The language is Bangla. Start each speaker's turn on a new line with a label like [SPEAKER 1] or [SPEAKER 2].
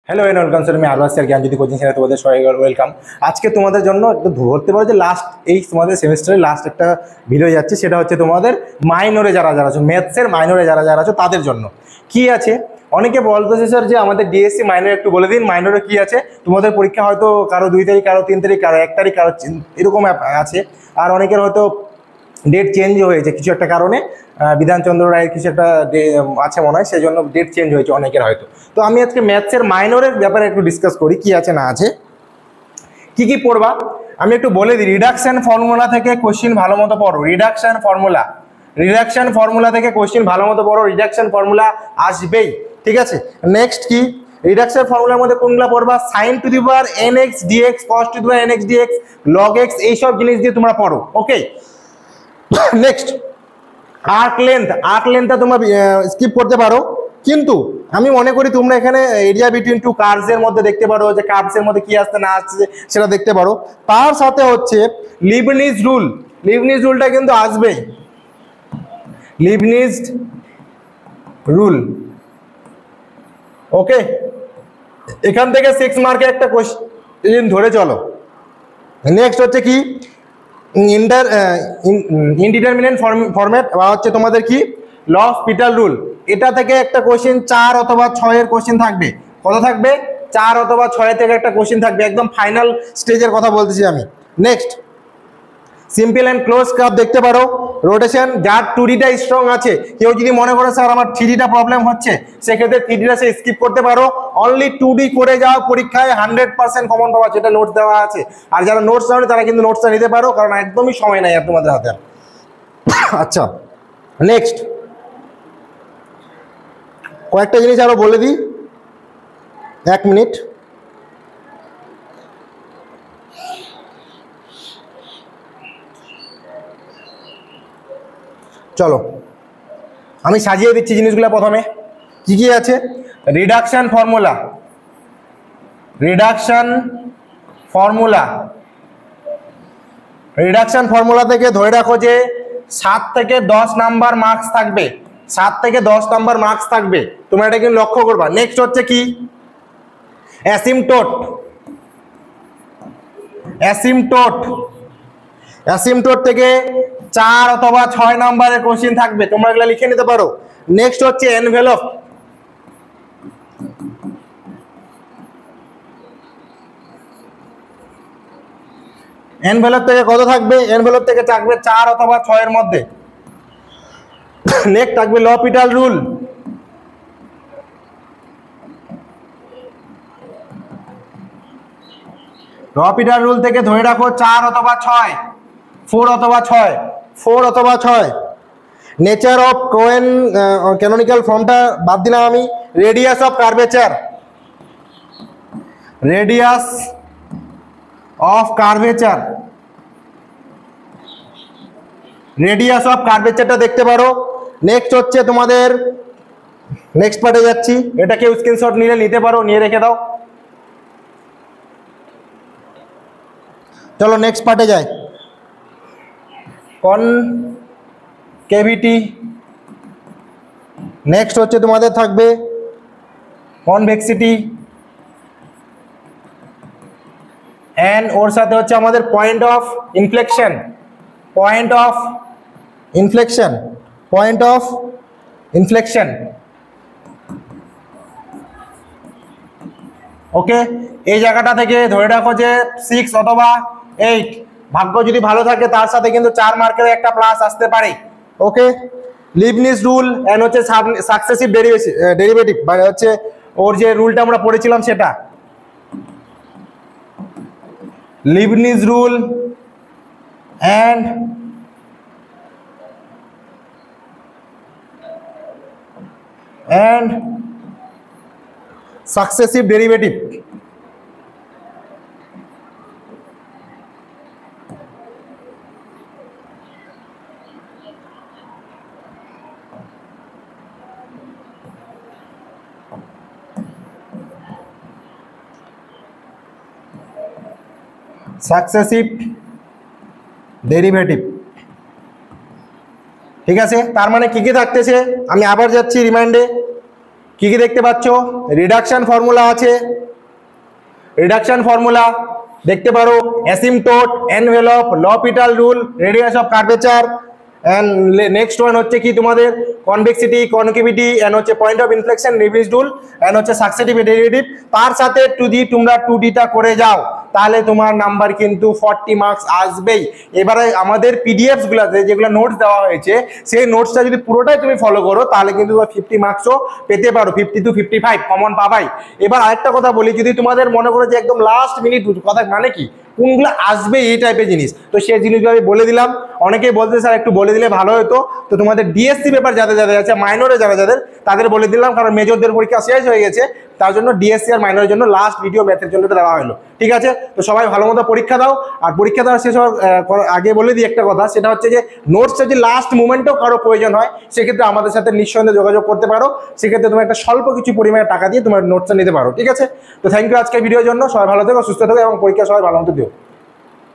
[SPEAKER 1] হ্যালো এন্ড ওয়েলকাম স্যার, আমি আরবাস স্যার জ্ঞানজ্যোতি কোচিং সেন্টারে তোমাদের সবাই ওয়েলকাম। আজকে তোমাদের জন্য একটু ধরতে পারো যে লাস্ট এই তোমাদের সেমিস্টারের লাস্ট একটা ভিডিও যাচ্ছে, সেটা হচ্ছে তোমাদের মাইনরে যারা যারা আছো, ম্যাথসের মাইনরে যারা যারা আছো তাদের জন্য কি আছে। অনেকে বলতেছে স্যার যে আমাদের ডিএসসি মাইনরে একটু বলে দিন, মাইনরে কি আছে। তোমাদের পরীক্ষা হয়তো কারো 2 তারিখ, কারো 3 তারিখ, কারো 1 তারিখ, কারো এরকম আছে। আর অনেকের হয়তো ডেট চেঞ্জ হয়েছে কিছু একটা কারণে, বিধানচন্দ্র রায়ের কিছু একটা আছে মনে হয়, সেই জন্য ডেট চেঞ্জ হয়েছে অনেকের হয়তো। তো আমি আজকে ম্যাথসের মাইনরের ব্যাপারে একটু ডিসকাস করি কি আছে না আছে, কি কি পড়বা আমি একটু বলে দিই। রিডাকশন ফর্মুলা থেকে কোশ্চিন ভালো মতো পড়ো। রিডাকশন ফর্মুলা থেকে কোশ্চিন ভালো মতো পড়ো। রিডাকশন ফর্মুলা আসবেই, ঠিক আছে। নেক্সট কি, রিডাকশন ফর্মুলার মধ্যে কোনগুলো পড়বা? Sine to the power nx dx, cos to the power nx dx, log x, এইসব জিনিস দিয়ে তোমরা পড়ো, ওকে। নেক্সট আর্ক লেন্থটা তোমরা স্কিপ করতে পারো, কিন্তু আমি মনে করি তোমরা এখানে এরিয়া বিটুইন টু কার্ভস এর মধ্যে দেখতে পারো যে কার্ভস এর মধ্যে কি আসছে না আসছে সেটা দেখতে পারো। তার সাথে হচ্ছে লিবনিজ রুলটা কিন্তু আসবেই। লিবনিজ রুল, ওকে। এখান থেকে 6 মার্কের একটা কোশ্চেন ধরে চলো। নেক্সট হচ্ছে কি, ইনডিটারমিনেন্ট ফরম্যাট বা হচ্ছে তোমাদের কি লস-পিটাল রুল। এটা থেকে একটা কোশ্চেন 4 অথবা 6 এর কোশ্চেন থাকবে। কত থাকবে? 4 অথবা 6 থেকে একটা কোশ্চেন থাকবে, একদম ফাইনাল স্টেজের কথা বলতেছি আমি। Next simple and close curve দেখতে পারো। রোটেশন, যার 2Dটা স্ট্রং আছে, কেউ যদি মনে করে স্যার আমার 3Dটা প্রবলেম হচ্ছে, সেক্ষেত্রে 3Dটা সে স্কিপ করতে পারো। অনলি 2D করে যাও, পরীক্ষায় 100% কমন পাওয়া, যেটা নোটস দেওয়া আছে। আর যারা নোটস নেবে তারা কিন্তু নোটসটা নিতে পারো, কারণ একদমই সময় নাই আর তোমাদের হাতে। আচ্ছা, নেক্সট কয়েকটা জিনিস আরো বলে দিই, 1 মিনিট। চলো আমি সাজিয়ে দিচ্ছি জিনিসগুলো। প্রথমে কি কি আছে? রিডাকশন ফর্মুলা থেকে ধরে রাখো যে 7 থেকে 10 নাম্বার মার্কস থাকবে। 7 থেকে 10 নাম্বার মার্কস থাকবে, তোমরা এটা কিন্তু লক্ষ্য করবা। নেক্সট হচ্ছে কি, অ্যাসিমটোট থেকে 4 অথবা 6 নাম্বারের কোশ্চেন থাকবে, তোমরা এগুলো লিখে নিতে পারো। নেক্সট হচ্ছে এনভেলপ। থেকে কত থাকবে? এনভেলপ থেকে থাকবে 4 অথবা 6 এর মধ্যে। নেক্সট থাকবে ল-পিটাল রুল। থেকে ধরে রাখো 4 অথবা 6, 4 অথবা 6। নেচার অফ কোয়েন ক্যানোনিক্যাল ফর্মটা বাদ দিলাম আমি। রেডিয়াস অফ কার্ভেচারটা দেখতে পারো। নেক্সট হচ্ছে তোমাদের, নেক্সট পার্টে যাচ্ছি, এটা কেউ স্ক্রিনশট নিতে পারো, নিয়ে রেখে দাও। চলো নেক্সট পার্টে যাই। কনকেভিটি। নেক্সট হচ্ছে তোমাদের থাকবে কনভেক্সিটি, এন্ড ওর সাথে হচ্ছে আমাদের পয়েন্ট অফ ইনফ্লেকশন। ওকে, এই জায়গাটা থেকে ধরে রাখো যে 6 অথবা 8, ভাগ্য যদি ভালো থাকে তার সাথে কিন্তু 4 মার্কের একটা প্লাস আসতে পারে, ওকে। লিবনিজ রুল এন্ড হচ্ছে সাকসেসিভ ডেরিভেটিভ, মানে হচ্ছে ওর যে রুলটা আমরা পড়েছিলাম সেটা। Leibniz rule and successive derivative. Successive derivative, ঠিক আছে। তার মানে কি কি থাকতেছে, আমি আবার যাচ্ছি রিমাইন্ডে। কি কি দেখতে পাচ্ছ? রিডাকশন ফর্মুলা আছে, রিডাকশন ফর্মুলা দেখতে পারো, asymptote, envelope, L'Hospital rule, radius of curvature, and next one হচ্ছে কি তোমাদের কনভেক্সিটি, কনকেভিটি, এন্ড হচ্ছে পয়েন্ট অফ ইনফ্লেকশন, রিভিউজ রুল, এন্ড হচ্ছে সাকসেসিভ ডেরিভেটিভ। তার সাথে তোমরা 2D টা করে যাও, তাহলে তোমার নাম্বার কিন্তু 40 মার্কস আসবেই। এবারে আমাদের পিডিএফস গুলাতে যেগুলো নোটস দেওয়া হয়েছে, সেই নোটসটা যদি পুরোটাই তুমি ফলো করো, তাহলে কিন্তু 50 মার্কসও পেতে পারো, 50 to 55 কমন পাবাই। এবার আরেকটা কথা বলি, যদি তোমাদের মনে করো যে একদম লাস্ট মিনিট কথা, মানে কি কোনগুলো আসবে এই টাইপের জিনিস, তো সেই জিনিসগুলো আমি বলে দিলাম। অনেকেই বলতে স্যার একটু বলে দিলে ভালো হতো, তো তোমাদের ডিএসসি পেপার যাদের যাদের আছে, মাইনরে যারা যাদের, তাদের বলে দিলাম, কারণ মেজরদের পরীক্ষা শেষ হয়ে গেছে, তার জন্য ডিএসসি আর মাইনরের জন্য লাস্ট ভিডিও ম্যাথের জন্য এটা দেওয়া হলো। ঠিক আছে, তো সবাই ভালো মতো পরীক্ষা দাও। আর পরীক্ষা দেওয়া শেষ হওয়ার আগে বলে দিই একটা কথা, সেটা হচ্ছে যে নোটসটা যদি লাস্ট মুমেন্টেও কারো প্রয়োজন হয়, সেক্ষেত্রে আমাদের সাথে নিঃসন্দেহে যোগাযোগ করতে পারো। সেক্ষেত্রে তুমি একটা স্বল্প কিছু পরিমাণে টাকা দিয়ে তোমার নোটসটা নিতে পারো। ঠিক আছে, তো থ্যাংক ইউ আজকের ভিডিওর জন্য। সবাই ভালো থেকো, সুস্থ থেকো এবং পরীক্ষা সবাই ভালো মতো দিও।